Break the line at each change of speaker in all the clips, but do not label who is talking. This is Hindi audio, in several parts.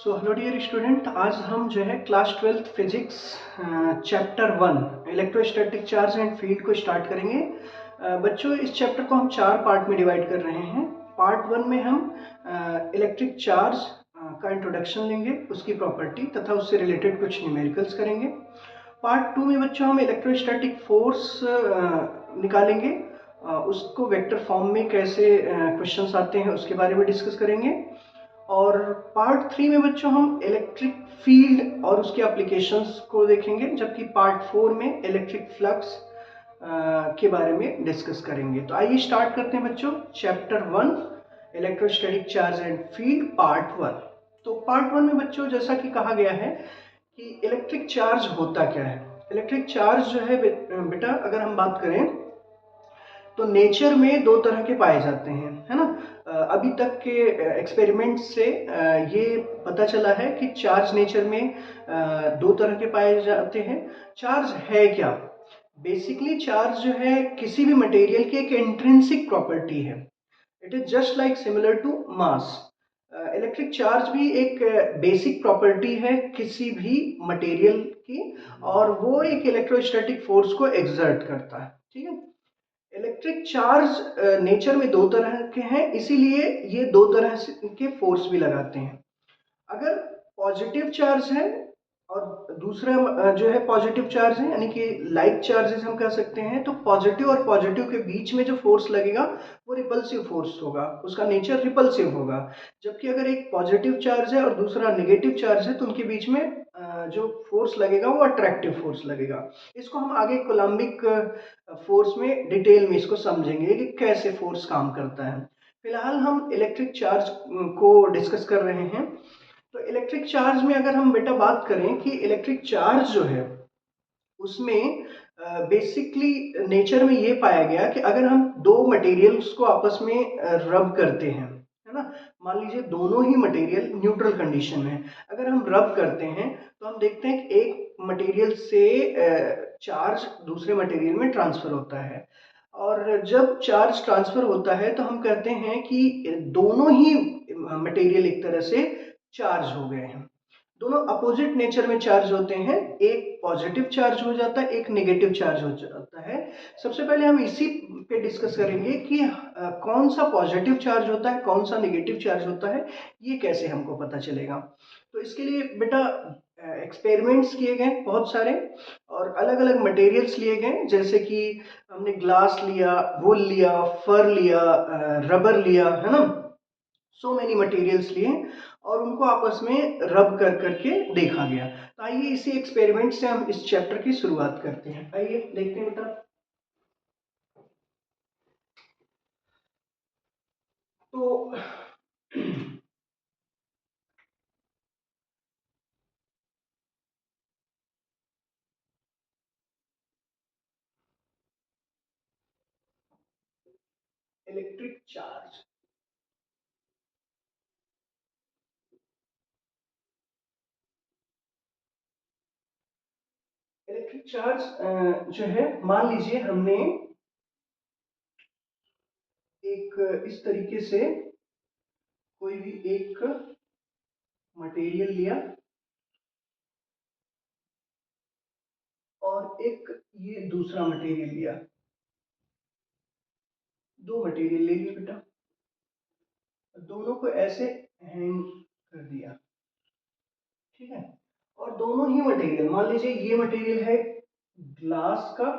सो हेलो डियर स्टूडेंट, आज हम जो है class 12th physics chapter 1 electrostatic charge and field को स्टार्ट करेंगे। बच्चों, इस चैप्टर को हम 4 पार्ट में डिवाइड कर रहे हैं। पार्ट 1 में हम इलेक्ट्रिक चार्ज का इंट्रोडक्शन लेंगे, उसकी प्रॉपर्टी तथा उससे रिलेटेड कुछ न्यूमेरिकल्स करेंगे। पार्ट 2 में बच्चों हम इलेक्ट्रोस्टैटिक फोर्स निकालेंगे, उसको वेक्टर फॉर्म में कैसे क्वेश्चंस आते हैं उसके बारे में डिस्कस करेंगे। और पार्ट 3 में बच्चों हम इलेक्ट्रिक फील्ड और उसके एप्लीकेशंस को देखेंगे, जबकि पार्ट 4 में इलेक्ट्रिक फ्लक्स के बारे में डिस्कस करेंगे। तो आइए स्टार्ट करते हैं बच्चों, chapter 1 electrostatic charge and field part 1। तो पार्ट 1 में बच्चों जैसा कि कहा गया है कि इलेक्ट्रिक चार्ज होता क्या है। इलेक्ट्रिक चार्ज जो है बेटा, अगर हम बात करें तो नेचर में दो तरह के पाए जाते हैं, है ना। अभी तक के एक्सपेरिमेंट से ये पता चला है कि चार्ज नेचर में दो तरह के पाए जाते हैं। चार्ज है क्या? बेसिकली चार्ज जो है किसी भी मटेरियल की एक इंट्रिंसिक प्रॉपर्टी है। It is just like similar to mass. Electric charge भी एक बेसिक प्रॉपर्टी है किसी भी मटेरियल की, और वो एक इलेक्ट्रोस्टैटिक फोर्स को एक्सर्ट करता है। ठीक है। इलेक्ट्रिक चार्ज नेचर में दो तरह के हैं, इसीलिए ये दो तरह के फोर्स भी लगाते हैं। अगर पॉजिटिव चार्ज है और दूसरा जो है पॉजिटिव चार्ज है, यानी कि लाइक चार्जेस हम कह सकते हैं, तो पॉजिटिव और पॉजिटिव के बीच में जो फोर्स लगेगा वो रिपल्सिव फोर्स होगा, उसका नेचर रिपल्सिव होगा। जबकि अगर एक पॉजिटिव चार्ज है और दूसरा नेगेटिव चार्ज है तो उनके बीच में जो फोर्स लगेगा वो अट्रैक्टिव फोर्स लगेगा। इसको हम आगे कोलम्बिक फोर्स में डिटेल में इसको समझेंगे कि कैसे फोर्स काम करता है। फिलहाल हम इलेक्ट्रिक चार्ज को डिस्कस कर रहे हैं। तो इलेक्ट्रिक चार्ज में अगर हम बेटा बात करें कि इलेक्ट्रिक चार्ज जो है उसमें बेसिकली नेचर में ये पाया गया कि अगर हम दो मटेरियल्स को आपस में रब करते हैं, है ना, मान लीजिए दोनों ही मटेरियल न्यूट्रल कंडीशन में है, अगर हम रब करते हैं तो हम देखते हैं कि एक मटेरियल से चार्ज दूसरे मटेरियल में ट्रांसफर होता है। और जब चार्ज ट्रांसफर होता है तो हम कहते हैं कि दोनों ही मटेरियल एक तरह से चार्ज हो गए हैं। दोनों अपोजिट नेचर में चार्ज होते हैं, एक पॉजिटिव चार्ज हो जाता है, एक नेगेटिव चार्ज हो जाता है। सबसे पहले हम इसी पे डिस्कस करेंगे कि कौन सा पॉजिटिव चार्ज होता है, कौन सा नेगेटिव चार्ज होता है, ये कैसे हमको पता चलेगा। तो इसके लिए बेटा एक्सपेरिमेंट्स किए गए बहुत सारे, और अलग अलग मटेरियल्स लिए गए, जैसे कि हमने ग्लास लिया, वुल लिया, फर लिया, रबर लिया, है ना। सो मैनी मटेरियल्स लिए और उनको आपस में रब कर करके देखा गया। तो आइए इसी एक्सपेरिमेंट से हम इस चैप्टर की शुरुआत करते हैं। आइए देखते हैं बेटा। तो इलेक्ट्रिक चार्ज, इलेक्ट्रिक चार्ज जो है, मान लीजिए हमने एक इस तरीके से कोई भी एक मटेरियल लिया और एक ये दूसरा मटेरियल लिया, दो मटेरियल ले लिए बेटा, दोनों को ऐसे हैंग कर दिया। ठीक है। और दोनों ही मटेरियल, मान लीजिए ये मटेरियल है ग्लास का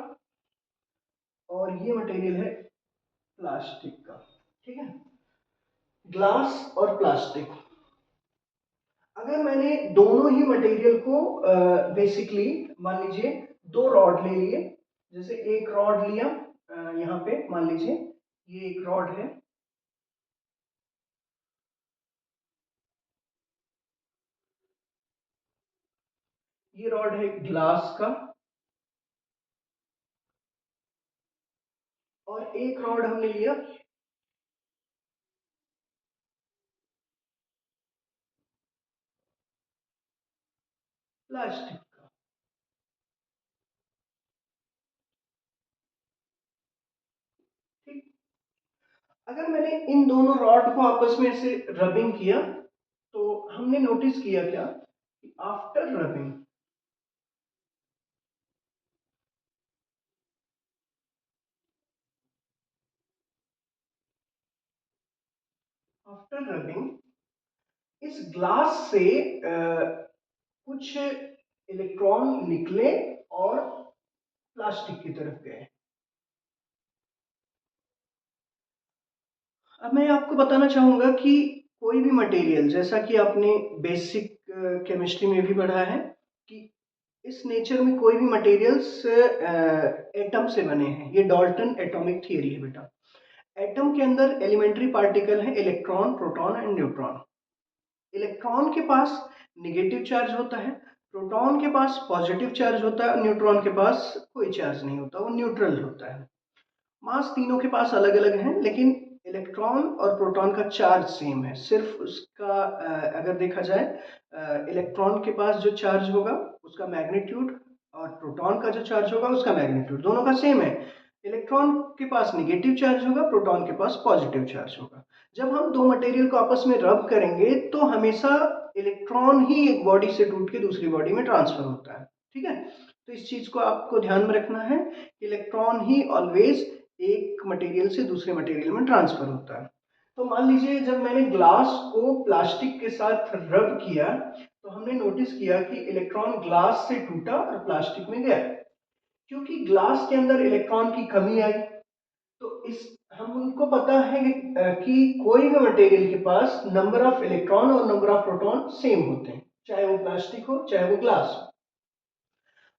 और ये मटेरियल है प्लास्टिक का। ठीक है। ग्लास और प्लास्टिक, अगर मैंने दोनों ही मटेरियल को बेसिकली मान लीजिए दो रॉड ले लिए, जैसे एक रॉड लिया यहाँ पे मान लीजिए ये एक रॉड है, ये रॉड है ग्लास का, और एक रॉड हमने लिया प्लास्टिक का। ठीक। अगर मैंने इन दोनों रॉड को आपस में ऐसे रबिंग किया तो हमने नोटिस किया क्या कि आफ्टर रबिंग, आफ्टर रबिंग इस ग्लास से कुछ इलेक्ट्रॉन निकले और प्लास्टिक की तरफ गए। अब मैं आपको बताना चाहूंगा कि कोई भी मटेरियल, जैसा कि आपने बेसिक केमिस्ट्री में भी पढ़ा है कि इस नेचर में कोई भी मटेरियल्स एटम से बने हैं। ये डाल्टन एटॉमिक थियरी है बेटा। एटम के अंदर एलिमेंट्री पार्टिकल है electron, proton and neutron. Electron के पास निगेटिव चार्ज होता है, प्रोटॉन के पास पॉजिटिव चार्ज होता है, न्यूट्रॉन के पास कोई चार्ज नहीं होता, वो न्यूट्रल होता है। मास तीनों के पास अलग अलग है, लेकिन इलेक्ट्रॉन और प्रोटॉन का चार्ज सेम है। सिर्फ उसका अगर देखा जाए इलेक्ट्रॉन के पास जो चार्ज होगा उसका मैग्नीट्यूड और प्रोटॉन का जो चार्ज होगा उसका मैग्नीट्यूड दोनों का सेम है। इलेक्ट्रॉन के पास निगेटिव चार्ज होगा, प्रोटॉन के पास पॉजिटिव चार्ज होगा। जब हम दो मटेरियल को आपस में रब करेंगे तो हमेशा इलेक्ट्रॉन ही एक बॉडी से टूट के दूसरी बॉडी में ट्रांसफर होता है। ठीक है, तो इस चीज को आपको ध्यान में रखना है, इलेक्ट्रॉन ही ऑलवेज एक मटेरियल से दूसरे मटेरियल में ट्रांसफर होता है। तो मान लीजिए जब मैंने ग्लास को प्लास्टिक के साथ रब किया तो हमने नोटिस किया कि इलेक्ट्रॉन ग्लास से टूटा और प्लास्टिक में गया। क्योंकि ग्लास के अंदर इलेक्ट्रॉन की कमी आई, तो इस हम उनको पता है कि कोई भी मटेरियल के पास नंबर ऑफ इलेक्ट्रॉन और नंबर ऑफ प्रोटॉन सेम होते हैं, चाहे वो प्लास्टिक हो चाहे वो ग्लास हो।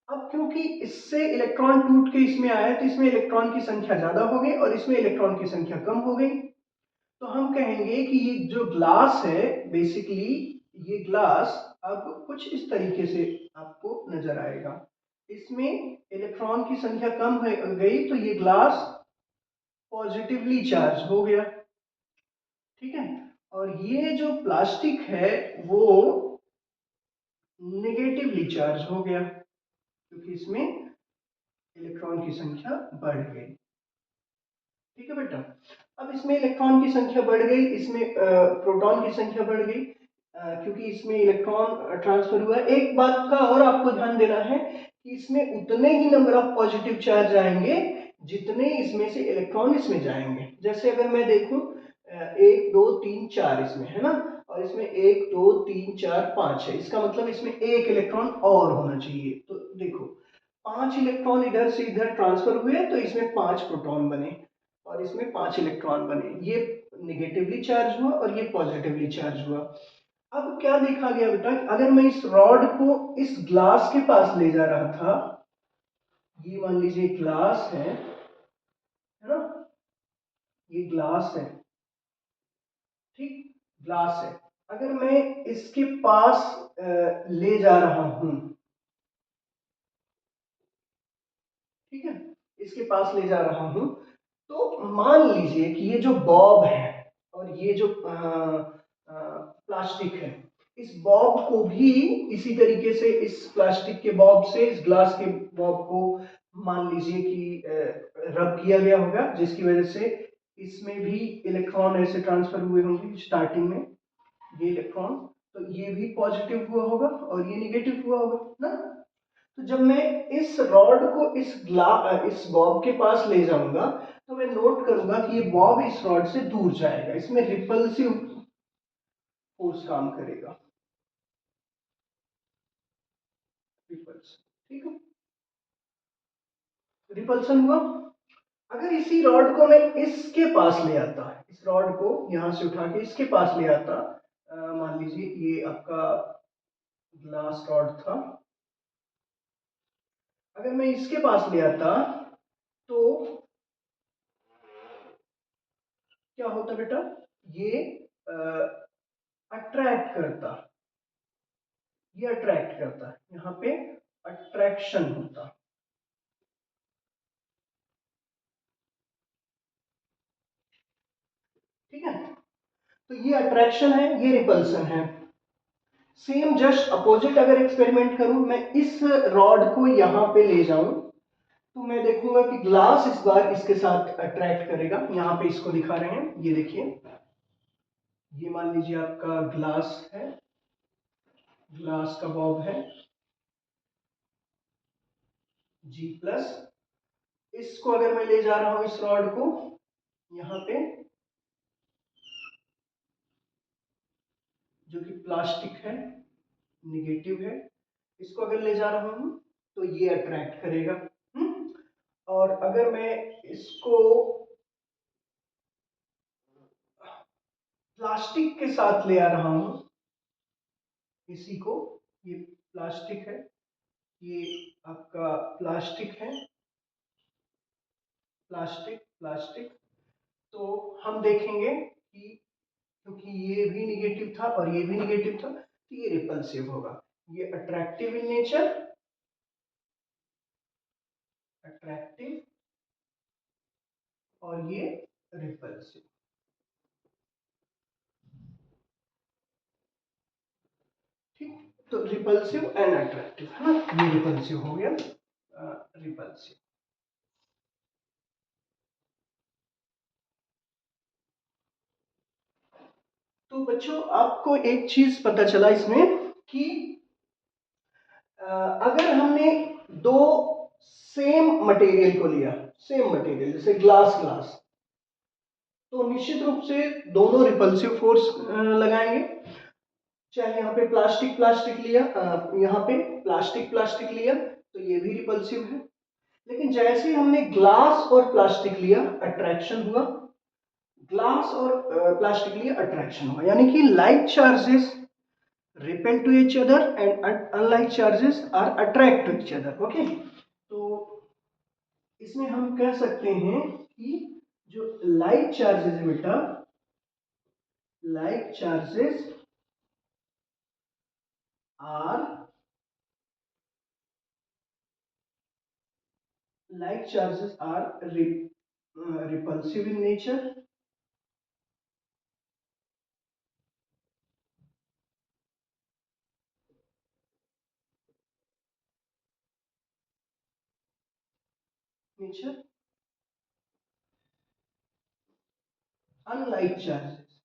अब क्योंकि इससे इलेक्ट्रॉन टूट के इसमें आया तो इसमें इलेक्ट्रॉन की संख्या ज्यादा हो गई और इसमें इलेक्ट्रॉन की संख्या कम हो गई। तो हम कहेंगे कि ये जो ग्लास है बेसिकली, ये ग्लास अब कुछ इस तरीके से आपको नजर आएगा। इसमें इलेक्ट्रॉन की संख्या कम हो गई तो ये ग्लास पॉजिटिवली चार्ज हो गया। ठीक है, और ये जो प्लास्टिक है वो नेगेटिवली चार्ज हो गया क्योंकि इसमें इलेक्ट्रॉन की संख्या बढ़ गई। ठीक है बेटा, अब इसमें इलेक्ट्रॉन की संख्या बढ़ गई, इसमें प्रोटॉन की संख्या बढ़ गई क्योंकि इसमें इलेक्ट्रॉन ट्रांसफर हुआ। एक बात का और आपको ध्यान देना है कि इसमें उतने ही नंबर ऑफ पॉजिटिव चार्ज आएंगे जितने इसमें से इलेक्ट्रॉन इसमें जाएंगे। जैसे अगर मैं देखूं 1 2 3 4 इसमें है ना, और इसमें 1 2 3 4 5 है, इसका मतलब इसमें एक इलेक्ट्रॉन और होना चाहिए। तो देखो 5 इलेक्ट्रॉन इधर से इधर ट्रांसफर हुए तो इसमें 5 प्रोटॉन बने और इसमें 5 इलेक्ट्रॉन बने। ये निगेटिवली चार्ज हुआ और ये पॉजिटिवली चार्ज हुआ। अब क्या देखा गया बेटा, अगर मैं इस रॉड को इस ग्लास के पास ले जा रहा था, ये मान लीजिए ग्लास है ना, ये ग्लास है, ठीक, ग्लास है। अगर मैं इसके पास ले जा रहा हूं, ठीक है, इसके पास ले जा रहा हूं, तो मान लीजिए कि ये जो बॉब है और ये जो प्लास्टिक है, इस बॉब को भी इसी तरीके से इस प्लास्टिक के बॉब से इस ग्लास के बॉब को मान लीजिए कि रब किया गया होगा, जिसकी वजह से इसमें भी इलेक्ट्रॉन ऐसे ट्रांसफर हुए होंगे स्टार्टिंग में, ये इलेक्ट्रॉन, तो ये भी पॉजिटिव हुआ होगा और ये निगेटिव हुआ होगा ना। तो जब मैं इस रॉड को इस बॉब के पास ले जाऊंगा तो मैं नोट करूंगा कि ये बॉब इस रॉड से दूर जाएगा, इसमें रिपल्सिव फोर्स काम करेगा, रिपल्स, ठीक है, रिपल्सन हुआ। अगर इसी रॉड को मैं इसके पास ले आता, इस रॉड को यहां से उठा के इसके पास ले आता, मान लीजिए ये आपका ग्लास रॉड था, अगर मैं इसके पास ले आता तो क्या होता बेटा, ये अट्रैक्ट करता, ये अट्रैक्ट करता है, यहाँ पे अट्रैक्शन होता। ठीक है, तो ये अट्रैक्शन है, ये रिपल्सन है। सेम जस्ट अपोजिट अगर एक्सपेरिमेंट करूं, मैं इस रॉड को यहां पे ले जाऊं तो मैं देखूंगा कि ग्लास इस बार इसके साथ अट्रैक्ट करेगा। यहां पे इसको दिखा रहे हैं, ये देखिए ये मान लीजिए आपका ग्लास है, ग्लास का बॉब है G प्लस। इसको अगर मैं ले जा रहा हूं इस रॉड को यहाँ पे, जो कि प्लास्टिक है, निगेटिव है, इसको अगर ले जा रहा हूं तो ये अट्रैक्ट करेगा। और अगर मैं इसको प्लास्टिक के साथ ले आ रहा हूं, इसी को, ये प्लास्टिक है, ये आपका प्लास्टिक है, प्लास्टिक प्लास्टिक, तो हम देखेंगे कि क्योंकि ये भी निगेटिव था और ये भी निगेटिव था तो ये रिपल्सिव होगा। ये अट्रैक्टिव इन नेचर, अट्रैक्टिव, और ये रिपल्सिव। ठीक, तो रिपल्सिव एंड अट्रैक्टिव है ना, ये रिपल्सिव हो गया, रिपल्सिव। तो बच्चों आपको एक चीज पता चला इसमें कि अगर हमने दो सेम मटेरियल को लिया, सेम मटेरियल जैसे ग्लास ग्लास, तो निश्चित रूप से दोनों रिपल्सिव फोर्स लगाएंगे। चाहे यहाँ पे प्लास्टिक प्लास्टिक लिया, यहाँ पे प्लास्टिक प्लास्टिक लिया तो ये भी रिपल्सिव है। लेकिन जैसे ही हमने ग्लास और प्लास्टिक लिया अट्रैक्शन हुआ, ग्लास और प्लास्टिक लिया अट्रैक्शन हुआ, यानी कि like charges repel to each other and unlike charges are attract to each other। Okay, तो इसमें हम कह सकते हैं कि जो लाइक चार्जेस है बेटा, like charges are, like charges are repulsive in nature, unlike charges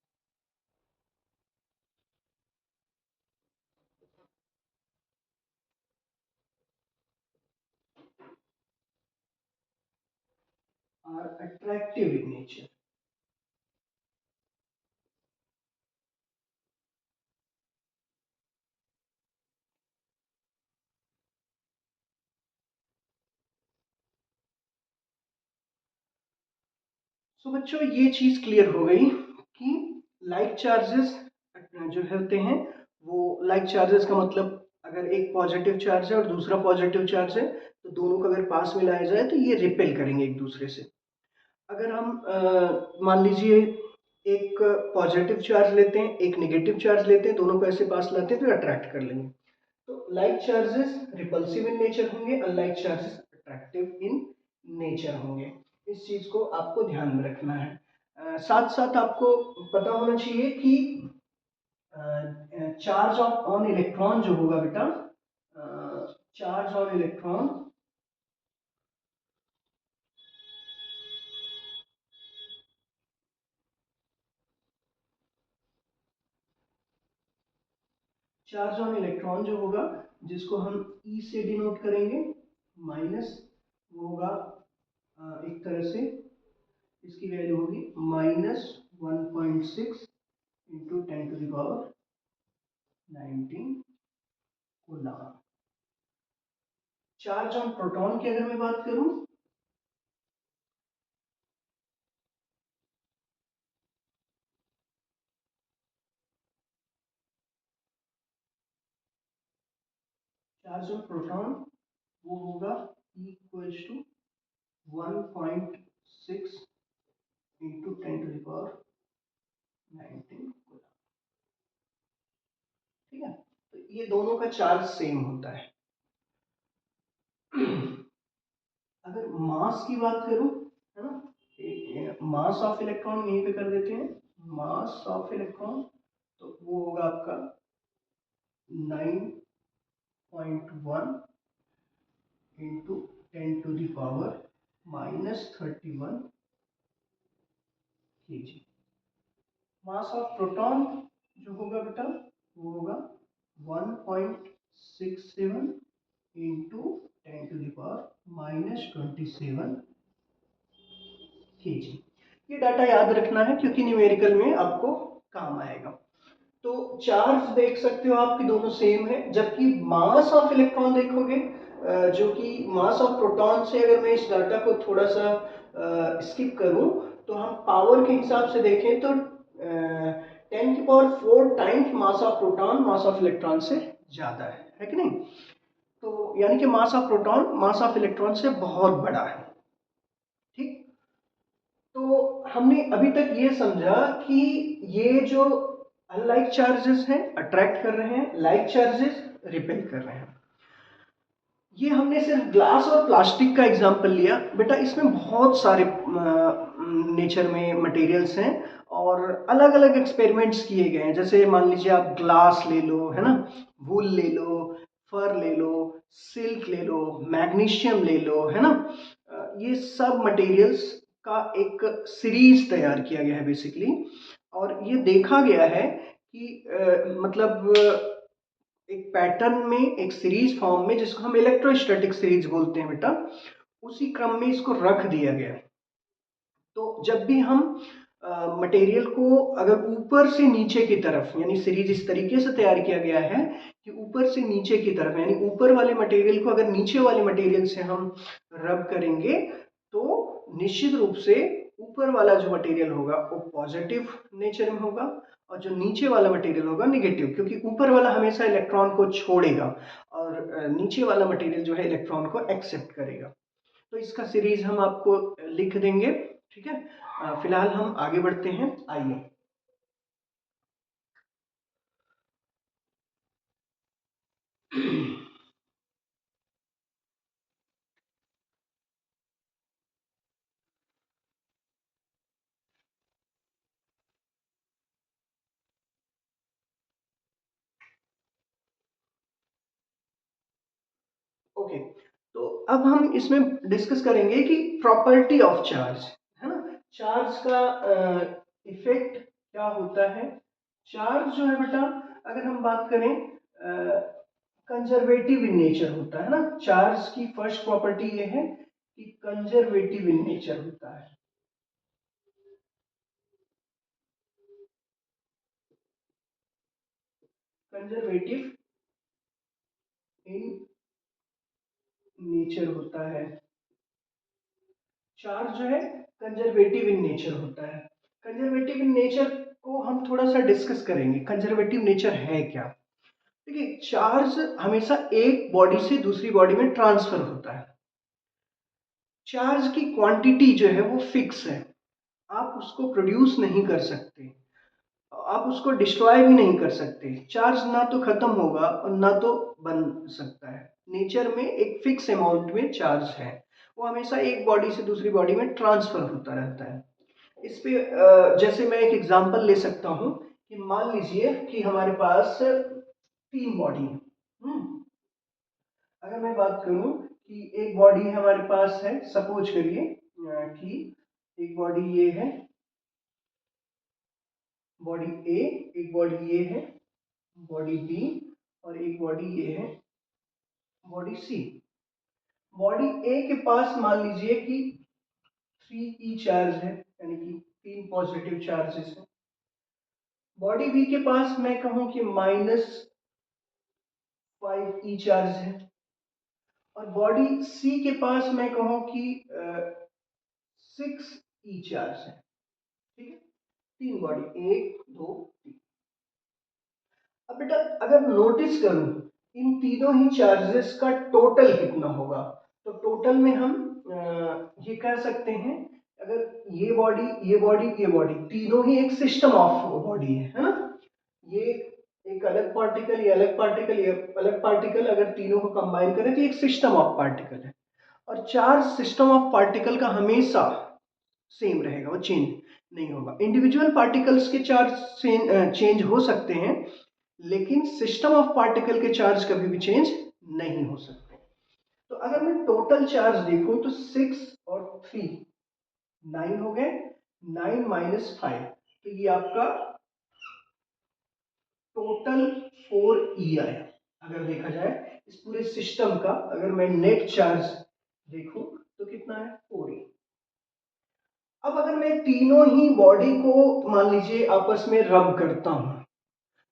are attractive in nature। सो बच्चों ये चीज क्लियर हो गई कि लाइक चार्जेस जो होते हैं, वो लाइक चार्जेस का मतलब अगर एक पॉजिटिव चार्ज है और दूसरा पॉजिटिव चार्ज है तो दोनों को अगर पास में लाया जाए तो ये रिपेल करेंगे एक दूसरे से। अगर हम मान लीजिए एक पॉजिटिव चार्ज लेते हैं, एक नेगेटिव चार्ज लेते हैं, दोनों को ऐसे पास लाते हैं तो अट्रैक्ट कर लेंगे। तो like charges repulsive in nature होंगे, unlike charges attractive in nature होंगे। इस चीज को आपको ध्यान में रखना है। साथ साथ आपको पता होना चाहिए कि चार्ज ऑन इलेक्ट्रॉन जो होगा बेटा, charge on electron, charge on electron जो होगा, जिसको हम ई से डिनोट करेंगे, माइनस, वो होगा एक तरह से इसकी वैल्यू होगी -1.6 into 10⁻19 coulomb. Charge on proton की अगर मैं बात करूं, चार्ज ऑन प्रोटॉन वो होगा इक्वल्स टू 1.6 इंटू 10⁻19 कूलम। ठीक है, तो ये दोनों का चार्ज सेम होता है। अगर मास की बात करूं, है ना, मास ऑफ इलेक्ट्रॉन यहीं पे कर देते हैं, मास ऑफ इलेक्ट्रॉन, तो वो होगा आपका 9.1 into 10⁻31 kg। Mass of proton जो होगा बेटा वो होगा 1.67 इंटू 10⁻⁻27 kg। ये डाटा याद रखना है क्योंकि न्यूमेरिकल में आपको काम आएगा। तो चार्ज देख सकते हो आपकी दोनों सेम है, जबकि मास ऑफ इलेक्ट्रॉन देखोगे जो कि मास ऑफ प्रोटॉन से, अगर मैं इस डाटा को थोड़ा सा स्किप करूं तो हम पावर के हिसाब से देखें तो 10⁴ times mass of proton mass of electron से ज्यादा है कि नहीं? तो यानी कि mass of proton mass of electron से बहुत बड़ा है। ठीक, तो हमने अभी तक ये समझा कि ये जो अनलाइक चार्जेस हैं अट्रैक्ट कर रहे हैं, लाइक चार्जेस रिपेल कर रहे हैं। ये हमने सिर्फ ग्लास और प्लास्टिक का एग्जांपल लिया बेटा, इसमें बहुत सारे नेचर में मटेरियल्स हैं और अलग अलग एक्सपेरिमेंट्स किए गए हैं। जैसे मान लीजिए आप ग्लास ले लो, है ना, वूल ले लो, फर ले लो, सिल्क ले लो, मैग्नीशियम ले लो, है ना। ये सब मटेरियल्स का एक सीरीज तैयार किया गया है बेसिकली, और ये देखा गया है कि मतलब एक पैटर्न में, एक सीरीज फॉर्म में, जिसको हम इलेक्ट्रोस्टैटिक सीरीज बोलते हैं बेटा, उसी क्रम में इसको रख दिया गया। तो जब भी हम मटेरियल को अगर ऊपर से नीचे की तरफ, यानी सीरीज इस तरीके से तैयार किया गया है कि ऊपर से नीचे की तरफ, यानी ऊपर वाले मटेरियल को अगर नीचे वाले मटेरियल से हम रब करेंगे तो निश्चित रूप से ऊपर वाला जो मटेरियल होगा वो पॉजिटिव नेचर में होगा और जो नीचे वाला मटेरियल होगा निगेटिव, क्योंकि ऊपर वाला हमेशा इलेक्ट्रॉन को छोड़ेगा और नीचे वाला मटेरियल जो है इलेक्ट्रॉन को एक्सेप्ट करेगा। तो इसका सीरीज हम आपको लिख देंगे, ठीक है। फिलहाल हम आगे बढ़ते हैं, आइए। ओके, तो अब हम इसमें डिस्कस करेंगे कि प्रॉपर्टी ऑफ चार्ज, है ना, चार्ज का इफेक्ट क्या होता है। चार्ज जो है बेटा, अगर हम बात करें, कंजर्वेटिव इन नेचर होता है ना। चार्ज की फर्स्ट प्रॉपर्टी ये है कि कंजर्वेटिव इन नेचर होता है। कंजर्वेटिव इन नेचर होता है, चार्ज जो है कंजर्वेटिव इन नेचर होता है। कंजर्वेटिव इन नेचर को हम थोड़ा सा डिस्कस करेंगे, कंजर्वेटिव नेचर है क्या। देखिए, चार्ज हमेशा एक बॉडी से दूसरी बॉडी में ट्रांसफर होता है। चार्ज की क्वांटिटी जो है वो फिक्स है, आप उसको प्रोड्यूस नहीं कर सकते, आप उसको डिस्ट्रॉय भी नहीं कर सकते। चार्ज ना तो खत्म होगा और ना तो बन सकता है। नेचर में एक फिक्स अमाउंट में चार्ज है, वो हमेशा एक बॉडी से दूसरी बॉडी में ट्रांसफर होता रहता है। इस पे जैसे मैं एक एग्जांपल ले सकता हूँ कि मान लीजिए कि हमारे पास 3 बॉडी है। अगर मैं बात करूं कि एक बॉडी हमारे पास है, सपोज करिए कि एक बॉडी ये है, बॉडी ए, एक बॉडी ये है, बॉडी बी, और एक बॉडी ये है, बॉडी सी। बॉडी ए के पास मान लीजिए कि 3 ई चार्ज है, यानी कि 3 पॉजिटिव चार्जेस है। बॉडी बी के पास मैं कहूं कि -5 ई चार्ज है, और बॉडी सी के पास मैं कहूं कि 6 ई चार्ज है। ठीक है, 3 बॉडी, 1 2 3। अब बेटा अगर नोटिस करूं इन तीनों ही चार्जेस का टोटल कितना होगा, तो टोटल में हम ये कह सकते हैं, अगर ये बॉडी, ये बॉडी, ये बॉडी, तीनों ही एक सिस्टम ऑफ बॉडी है ना। ये एक अलग पार्टिकल, ये अलग पार्टिकल, ये अलग पार्टिकल, अगर तीनों को कंबाइन करें तो एक सिस्टम ऑफ पार्टिकल है। और चार्ज सिस्टम ऑफ पार्टिकल का हमेशा सेम रहेगा, वो चेंज नहीं होगा। इंडिविजुअल पार्टिकल्स के चार्ज चेंज हो सकते हैं, लेकिन सिस्टम ऑफ पार्टिकल के चार्ज कभी भी चेंज नहीं हो सकते। तो अगर मैं टोटल चार्ज देखूं तो 6 और 3 9 हो गए, 9 - 5, तो ये आपका टोटल 4e आया। अगर देखा जाए इस पूरे सिस्टम का अगर मैं नेट चार्ज देखूं तो कितना है 4e। अब अगर मैं तीनों ही बॉडी को मान लीजिए आपस में रब करता हूं,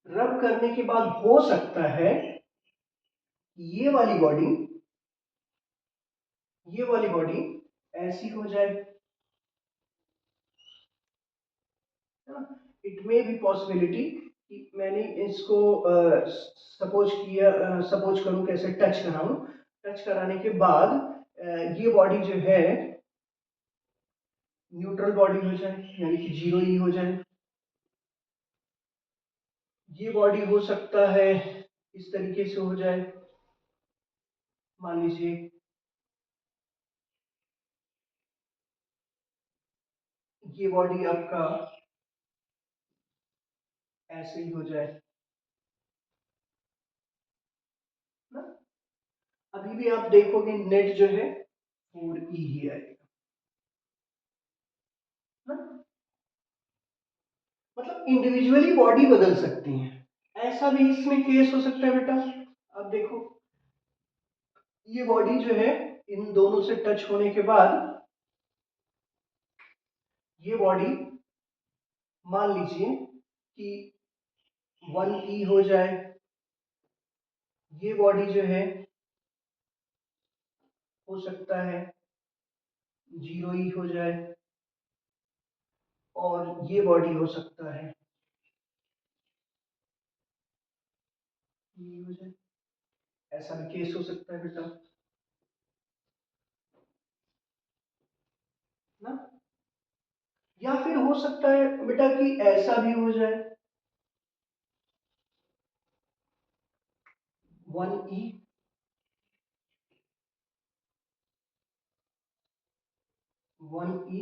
रब करने के बाद हो सकता है ये वाली बॉडी ऐसी हो जाए, इट मे बी पॉसिबिलिटी कि मैंने इसको सपोज करूं कैसे टच कराऊं, टच कराने के बाद ये बॉडी जो है न्यूट्रल बॉडी हो जाए यानी कि 0e हो जाए। ये बॉडी हो सकता है इस तरीके से हो जाए, मान लीजिए ये बॉडी आपका ऐसे ही हो जाए ना। अभी भी आप देखोगे नेट जो है 4e ही आएगा ना। मतलब इंडिविजुअली बॉडी बदल सकती है, ऐसा भी इसमें केस हो सकता है बेटा। अब देखो ये बॉडी जो है इन दोनों से टच होने के बाद ये बॉडी मान लीजिए कि 1e हो जाए, ये बॉडी जो है हो सकता है 0e हो जाए, और ये बॉडी हो सकता है e हो जाए। ऐसा भी केस हो सकता है बेटा ना। या फिर हो सकता है बेटा कि ऐसा भी हो जाए 1e 1e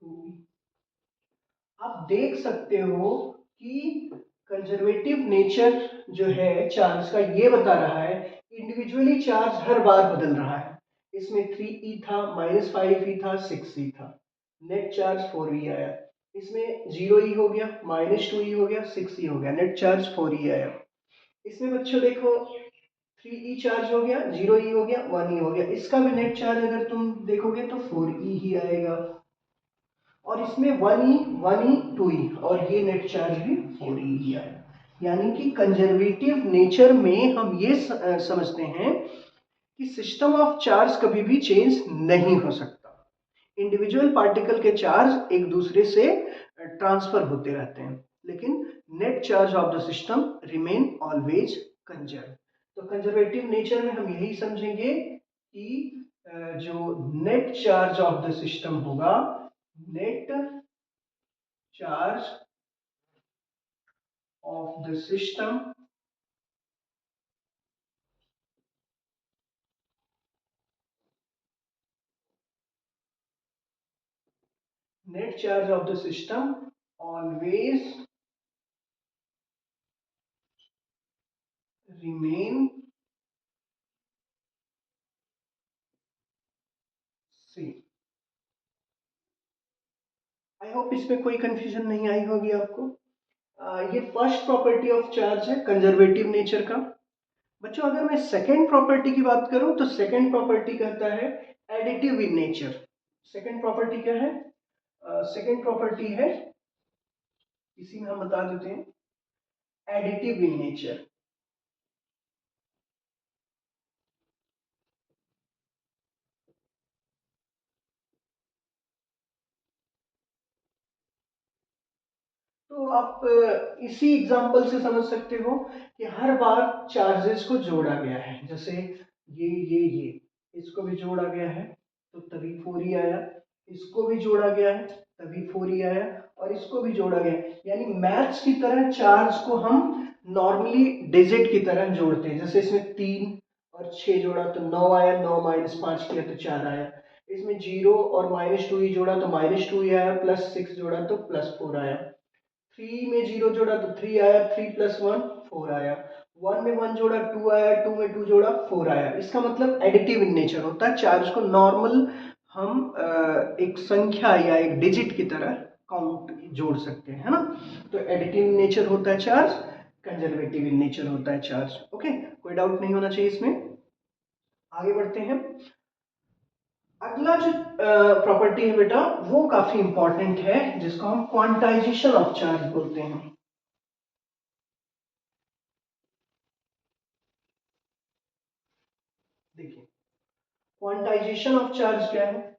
2e। आप देख सकते हो कि कंजर्वेटिव नेचर जो है चार्ज का ये बता रहा है इंडिविजुअली चार्ज हर बार बदल रहा है। इसमें 3e था, -5e था, 6e था, नेट चार्ज 4e आया। इसमें 0e हो गया, -2e हो गया, 6e हो गया, नेट चार्ज 4e आया। इसमें बच्चों देखो 3e चार्ज हो गया, 0e हो गया, 1e हो गया। इसका भी नेट चार्ज अगर तुम देखोगे तो 4e ही आएगा। और इसमें 1e 2e और ये नेट चार्ज भी 4e ही आया। यानी कि कंजर्वेटिव नेचर में हम ये समझते हैं कि सिस्टम ऑफ चार्ज कभी भी चेंज नहीं हो सकता। इंडिविजुअल पार्टिकल के चार्ज एक दूसरे से ट्रांसफर होते रहते हैं, लेकिन net charge of the system remain always conserve. तो कंजर्वेटिव नेचर में हम यही समझेंगे कि जो net charge of the system होगा, net charge of the system net charge of the system always remain same। I hope इसमें कोई कंफ्यूजन नहीं आई होगी आपको। ये फर्स्ट प्रॉपर्टी ऑफ चार्ज है कंजर्वेटिव नेचर का। बच्चों अगर मैं सेकेंड प्रॉपर्टी की बात करूं तो सेकेंड प्रॉपर्टी कहता है additive in nature. Second property क्या है? सेकेंड प्रॉपर्टी है, इसी में हम बता देते हैं, एडिटिव इन नेचर। तो आप इसी एग्जांपल से समझ सकते हो कि हर बार चार्जेस को जोड़ा गया है। जैसे ये इसको भी जोड़ा गया है तो तभी 4e आया, इसको भी जोड़ा गया है तभी 4e आया, और इसको भी जोड़ा गया है। यानी मैथ्स की तरह चार्ज को हम नॉर्मली डिजिट की तरह जोड़ते हैं। जैसे इसमें 3 और 6 जोड़ा तो 9 आया, 9 -5 किया तो 4 आया। इसमें 0 और -2e जोड़ा तो -2e आया, +6 जोड़ा तो +4 आया। 3 में 0 जोड़ा तो 3 आया, 3 + 1 4 आया। 1 में 1 जोड़ा 2 आया, 2 में 2 जोड़ा 4 आया। इसका मतलब एडिटिव इन नेचर होता है। चार्ज को नॉर्मल हम एक संख्या या एक डिजिट की तरह काउंट जोड़ सकते हैं, है ना। तो एडिटिव इन नेचर होता है चार्ज, कंजर्वेटिव इन नेचर होता है चार्ज। ओके, कोई डाउट नहीं होना चाहिए इसमें। आगे बढ़ते हैं। अगला जो प्रॉपर्टी है बेटा, वो काफी इंपॉर्टेंट है, जिसको हम क्वांटाइजेशन ऑफ चार्ज बोलते हैं। देखिए, क्वांटाइजेशन ऑफ चार्ज क्या है?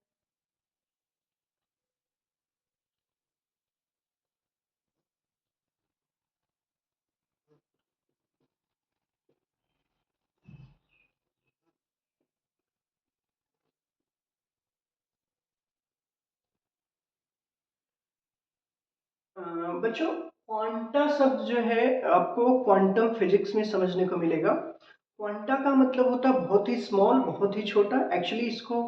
बच्चों, क्वांटा शब्द जो है आपको क्वांटम फिजिक्स में समझने को मिलेगा। क्वांटा का मतलब होता है बहुत ही स्मॉल, बहुत ही छोटा। एक्चुअली इसको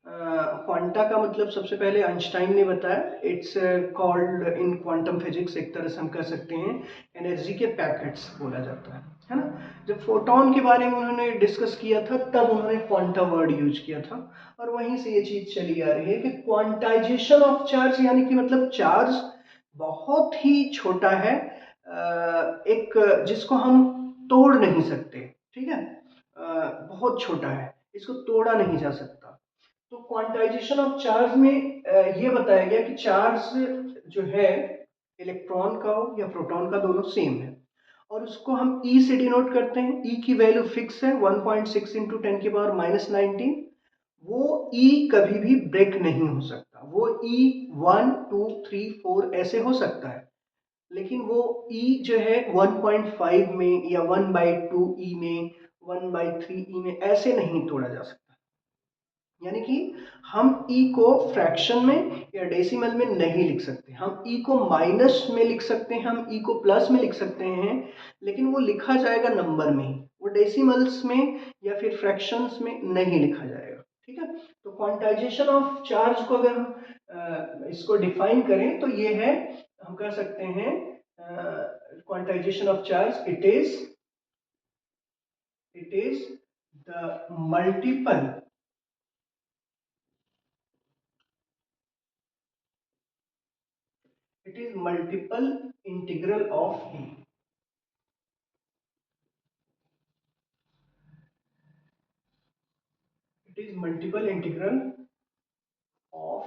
क्वांटा का मतलब सबसे पहले आइंस्टाइन ने बताया। It's called in quantum physics, एक तरह से हम कह सकते हैं एनर्जी के पैकेट्स बोला जाता है ना। जब फोटोन के बारे में उन्होंने डिस्कस किया था, तब उन्होंने क्वांटा वर्ड यूज किया था, और वहीं से ये चीज चली आ रही है कि क्वांटाइजेशन ऑफ चार्ज, यानी कि मतलब चार्ज बहुत ही छोटा है, एक जिसको हम तोड़ नहीं सकते, ठीक है। बहुत छोटा है, इसको तोड़ा नहीं जा सकता। तो क्वांटाइजेशन ऑफ चार्ज में ये बताया गया कि चार्ज जो है इलेक्ट्रॉन का हो या प्रोटॉन का, दोनों सेम है, और उसको हम ई से डिनोट करते हैं। ई की वैल्यू फिक्स है 1.6 इंटू 10⁻19। वो ई कभी भी ब्रेक नहीं हो सकता। वो ई 1 2 3 4 ऐसे हो सकता है, लेकिन वो ई जो है 1.5 में या 1/2 ई में, 1/3 ई में ऐसे नहीं तोड़ा जा सकता। यानी कि हम ई को फ्रैक्शन में या डेसिमल में नहीं लिख सकते। हम ई को माइनस में लिख सकते हैं, हम ई को प्लस में लिख सकते हैं, लेकिन वो लिखा जाएगा नंबर में ही, वो डेसिमल्स में या फिर फ्रैक्शंस में नहीं लिखा जाएगा, ठीक है। तो क्वांटाइजेशन ऑफ चार्ज को अगर हम इसको डिफाइन करें तो ये है, हम कह सकते हैं quantization of charge, it is the multiple it is multiple integral of E. It is multiple integral of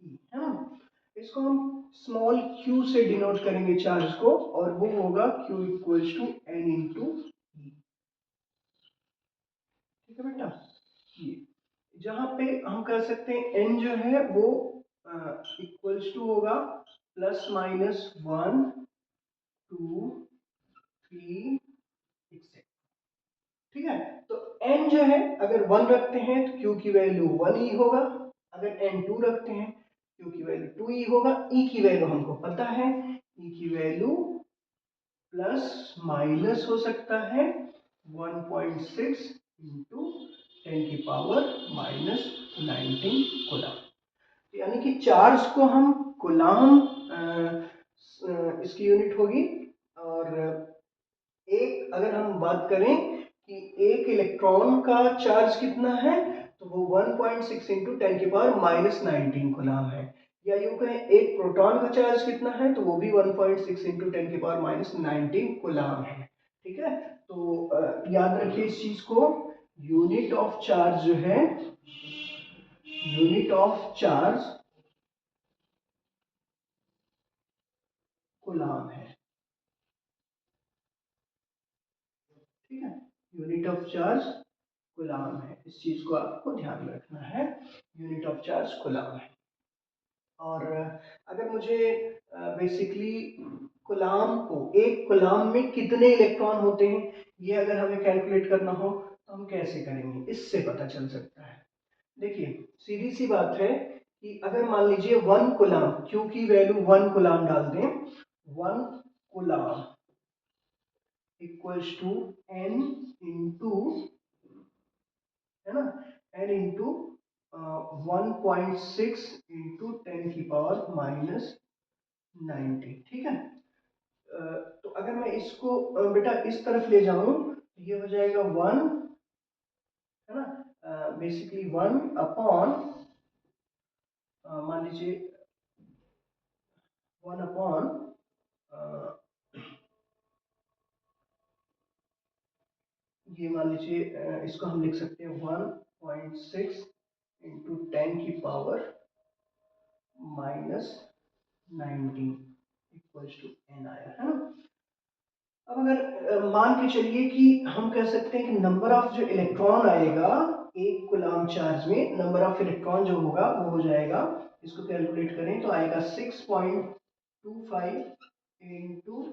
E, है ना। इसको हम स्मॉल q से डिनोट करेंगे चार्ज को, और वो होगा q equals to n into e, ठीक है बेटा। ये जहां पे हम कह सकते हैं n जो है वो इक्वल्स टू होगा ±1 2 3 etc, ठीक है। तो n जो है अगर 1 रखते हैं तो q की वैल्यू 1e होगा, अगर n 2 रखते हैं q की वैल्यू 2e होगा। e की वैल्यू हमको पता है, e की वैल्यू प्लस माइनस हो सकता है 1.6 इंटू 10⁻19 कूलम। यानी कि चार्ज को हम कूलम इसकी यूनिट होगी। और एक अगर हम बात करें कि एक इलेक्ट्रॉन का चार्ज कितना है, तो वो 1.6 इंटू 10⁻19 कूलम है। या यूं कहें एक प्रोटॉन का चार्ज कितना है, तो वो भी 1.6 इंटू 10⁻19 कूलम है, ठीक है। तो याद रखिए इस चीज को, यूनिट ऑफ चार्ज जो है, यूनिट ऑफ चार्ज कूलम है, ठीक है। यूनिट ऑफ चार्ज कूलम है, इस चीज को आपको ध्यान में रखना है, यूनिट ऑफ चार्ज कूलम है। और अगर मुझे बेसिकली कूलम को, एक कूलम में कितने इलेक्ट्रॉन होते हैं, ये अगर हमें कैलकुलेट करना हो तो हम कैसे करेंगे, इससे पता चल सकता है। देखिए, सीधी सी बात है कि अगर मान लीजिए 1 कूलम, क्यू की वैल्यू 1 कूलम डाल दें, 1 coulomb equals to n into, है ना, n इंटू 1.6 इंटू 10⁻19, ठीक है। तो अगर मैं इसको बेटा इस तरफ ले जाऊं तो ये हो जाएगा 1, है ना, बेसिकली 1 अपॉन मान लीजिए 1/, ये मान लीजिए इसको हम लिख सकते हैं 1.6 इंटू 10⁻⁻19 इक्वल्स टू n आया है ना। अब अगर मान के चलिए कि हम कह सकते हैं कि नंबर ऑफ जो इलेक्ट्रॉन आएगा एक कूलम्ब चार्ज में, नंबर ऑफ इलेक्ट्रॉन जो होगा वो हो जाएगा, इसको कैलकुलेट करें तो आएगा 6.25 इंटू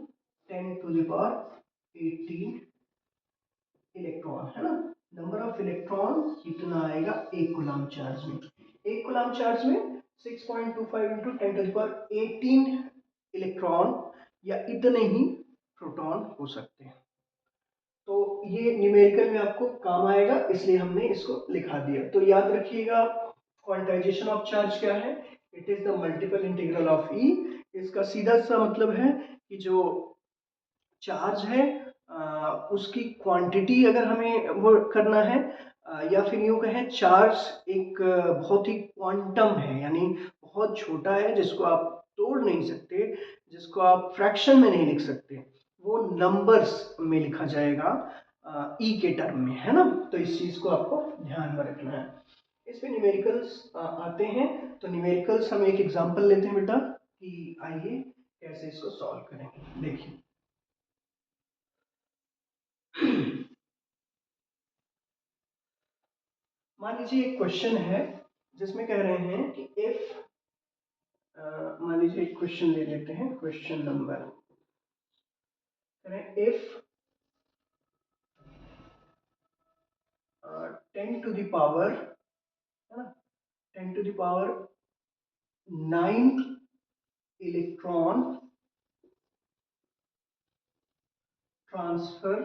10⁻18 इलेक्ट्रॉन, है ना। नंबर ऑफ इलेक्ट्रॉन कितना आएगा एक कूलम्ब चार्ज में, एक कूलम्ब चार्ज में 6.25 इंटू 10⁻18 इलेक्ट्रॉन या इतने ही प्रोटॉन हो सकते हैं। तो ये न्यूमेरिकल में आपको काम आएगा, इसलिए हमने इसको लिखा दिया। तो याद रखिएगा क्वांटाइजेशन ऑफ चार्ज क्या है, it is the multiple integral of e. इसका सीधा सा मतलब है कि जो चार्ज है उसकी क्वांटिटी अगर हमें वो करना है, या फिर यूँ कहें चार्ज एक बहुत ही क्वांटम है, यानी बहुत छोटा है जिसको आप तोड़ नहीं सकते, जिसको आप फ्रैक्शन में नहीं लिख सकते, वो नंबर्स में लिखा जाएगा ई के टर्म में, है ना। तो इस चीज़ को आपको ध्यान में रखना है। इसमें न्यूमेरिकल्स आते हैं, तो न्यूमेरिकल्स हम एक एग्जांपल लेते हैं बेटा कि आइए कैसे इसको सॉल्व करेंगे। देखिए मान लीजिए एक क्वेश्चन है जिसमें कह रहे हैं कि इफ, मान लीजिए एक क्वेश्चन ले लेते हैं, question number if 10 to the power, है ना, 10 to the power 9 electron transfer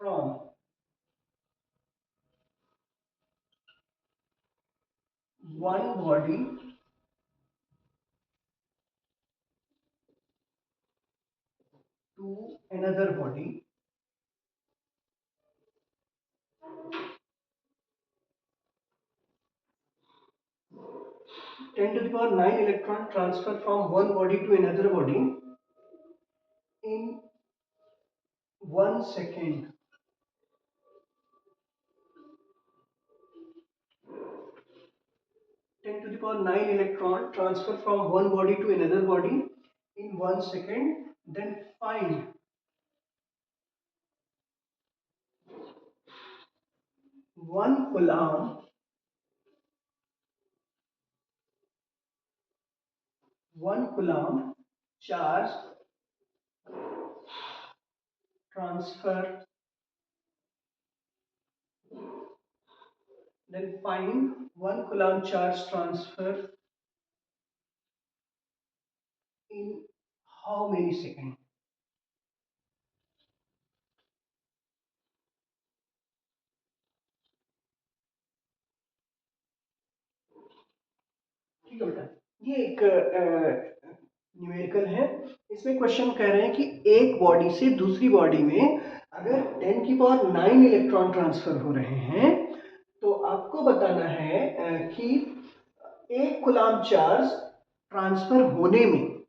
from one body to another body ten to the power 9 electron transfer from one body to another body in 1 second. 10 to the power 9 electron transfer from one body to another body in 1 second. Then find one coulomb charge transfer. Then find one coulomb charge transfer in how many seconds. ठीक है बेटा, ये एक न्यूमेरिकल है। इसमें क्वेश्चन कह रहे हैं कि एक बॉडी से दूसरी बॉडी में अगर 10 की पावर 9 इलेक्ट्रॉन ट्रांसफर हो रहे हैं तो आपको बताना है कि एक कूलम्ब चार्ज ट्रांसफर होने में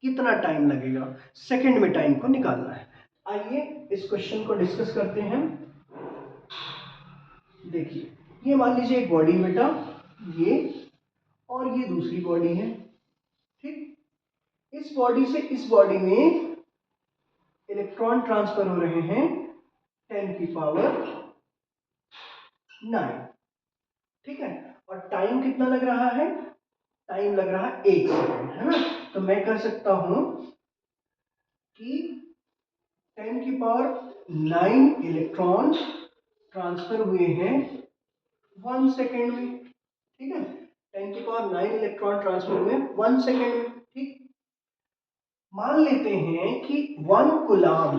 कितना टाइम लगेगा, सेकंड में टाइम को निकालना है। आइए इस क्वेश्चन को डिस्कस करते हैं। देखिए ये मान लीजिए एक बॉडी बेटा, ये और ये दूसरी बॉडी है, ठीक। इस बॉडी से इस बॉडी में इलेक्ट्रॉन ट्रांसफर हो रहे हैं 10 की पावर 9, ठीक है। और टाइम कितना लग रहा है, टाइम लग रहा है 1 सेकेंड, है ना। तो मैं कह सकता हूं कि 10 की पावर 9 इलेक्ट्रॉन ट्रांसफर हुए हैं 1 सेकेंड में, ठीक है। 10 की पावर 9 इलेक्ट्रॉन ट्रांसफर हुए 1 सेकेंड में, ठीक। मान लेते हैं कि 1 कूलम्ब,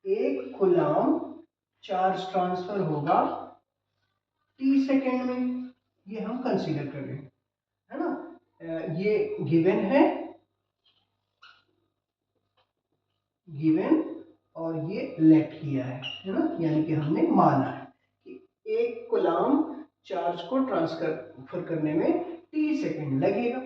एक कूलम्ब चार्ज ट्रांसफर होगा t सेकेंड में, ये हम कंसीडर कर रहे हैं, है ना। ये गिवन है, गिवन और ये लेट किया है ना, यानी कि हमने माना है कि 1 कूलम चार्ज को ट्रांसफर करने में t सेकंड लगेगा।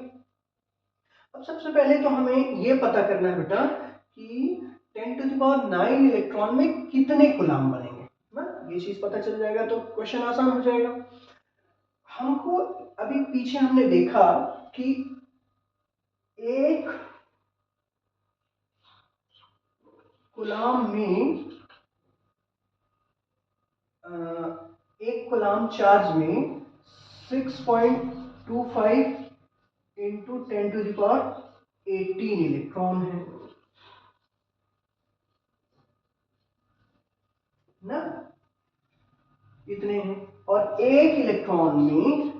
अब सबसे पहले तो हमें ये पता करना है बेटा कि 10⁹ इलेक्ट्रॉन में कितने कूलम बनेंगे ना, ये चीज पता चल जाएगा तो क्वेश्चन आसान हो जाएगा। हमको अभी पीछे हमने देखा कि एक कूलम में एक कूलम चार्ज में 6.25 इंटू 10⁻18 इलेक्ट्रॉन है ना, इतने हैं। और एक इलेक्ट्रॉन में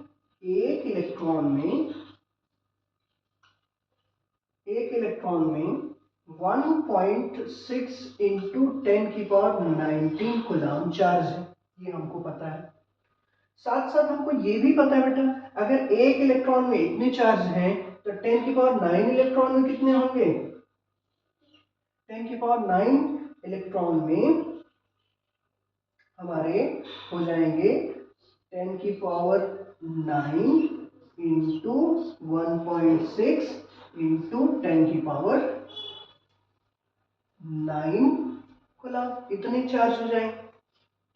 1.6 इंटू 10⁻19 कूलम चार्ज है, ये हमको पता है। साथ साथ हमको ये भी पता है बेटा, अगर एक इलेक्ट्रॉन में इतने चार्ज हैं तो 10⁻9 इलेक्ट्रॉन में कितने होंगे, 10⁻9 इलेक्ट्रॉन में हमारे हो जाएंगे 10⁻9 इंटू 1.6 इंटू 10⁻9 कूलम, इतने चार्ज हो जाएंगे।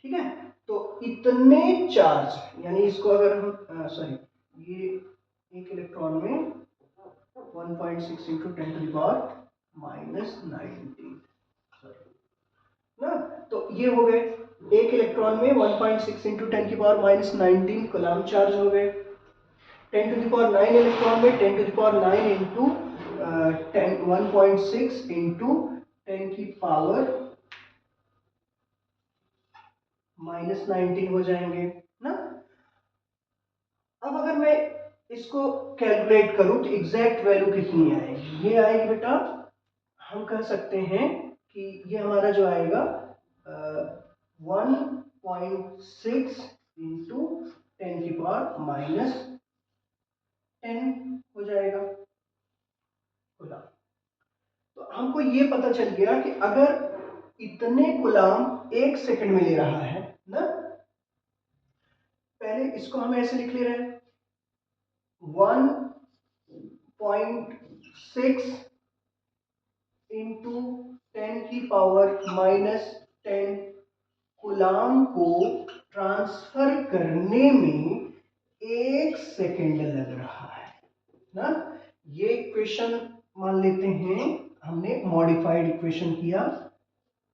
ठीक है, तो इतने चार्ज यानी इसको अगर हम सॉरी ये एक इलेक्ट्रॉन में 1.6 इंटू 10⁻⁻19 ना, तो ये हो गए एक इलेक्ट्रॉन में 1.6 इंटू 10⁻⁻19 कूलम चार्ज हो गए। 10⁻9 इलेक्ट्रॉन में 10⁻9 इंटू 1.6 इंटू 10⁻⁻19 हो जाएंगे ना। अब अगर मैं इसको कैलकुलेट करूं तो एग्जैक्ट वैल्यू कितनी आएगी, ये आएगी बेटा, हम कह सकते हैं कि ये हमारा जो आएगा 1.6 इंटू 10⁻⁻10 हो जाएगा कूलम। तो हमको ये पता चल गया कि अगर इतने कूलम एक सेकंड में ले रहा है ना, पहले इसको हम ऐसे लिख ले रहे हैं 1.6 इंटू 10⁻⁻10 कूलम को ट्रांसफर करने में 1 सेकंड लग रहा है ना। ये इक्वेशन मान लेते हैं हमने मॉडिफाइड इक्वेशन किया,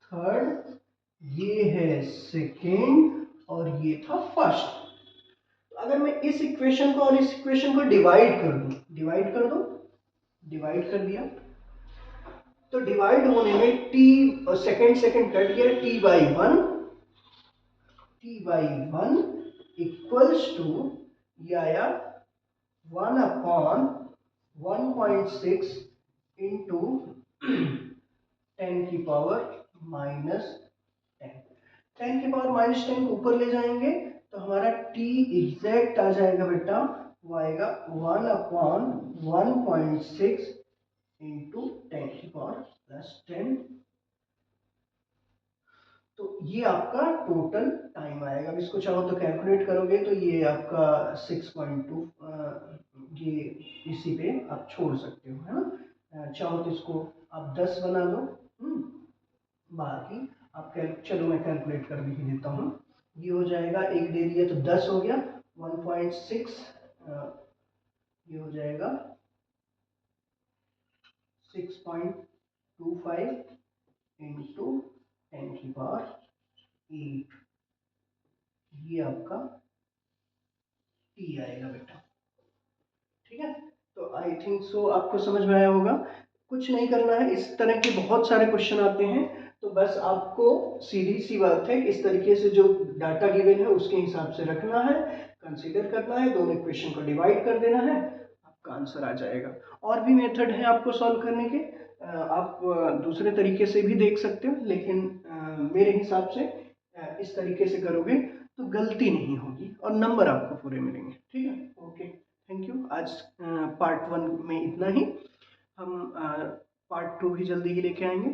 थर्ड ये है सेकंड और ये था फर्स्ट। तो अगर मैं इस इक्वेशन को और इस इक्वेशन को डिवाइड कर दूं, डिवाइड कर दिया तो डिवाइड होने में टी सेकंड कट गया, t/1 इक्वल्स टू ये आया 1/1.6 इंटू 10⁻10 को ऊपर ले जाएंगे तो हमारा t एग्जैक्ट आ जाएगा बेटा, वो आएगा 1/1.6 इंटू 10⁻+10। तो ये आपका टोटल टाइम आएगा। अब इसको चाहो तो कैलकुलेट करोगे तो ये आपका 6.2 ये इसी पे आप छोड़ सकते हो, है ना। चाहो तो इसको आप 10 बना लो, बाकी आप चलो मैं कैलकुलेट कर भी देता हूँ। ये हो जाएगा, एक दे दिया तो 10 हो गया, 1.6 ये हो जाएगा 6.25 इंटू 10⁻8, ये आपका टी आएगा बेटा। ठीक है, तो आई थिंक सो आपको समझ में आया होगा। कुछ नहीं करना है, इस तरह के बहुत सारे क्वेश्चन आते हैं, तो बस आपको सीधी सी बात है कि इस तरीके से जो डाटा गिवन है उसके हिसाब से रखना है, कंसीडर करना है, दोनों इक्वेशन को डिवाइड कर देना है, आपका आंसर आ जाएगा। और भी मेथड है आपको सॉल्व करने के, आप दूसरे तरीके से भी देख सकते हो, लेकिन मेरे हिसाब से इस तरीके से करोगे तो गलती नहीं होगी और नंबर आपको पूरे मिलेंगे। ठीक है, ओके, थैंक यू। आज पार्ट 1 में इतना ही, हम पार्ट 2 भी जल्दी ही लेके आएंगे।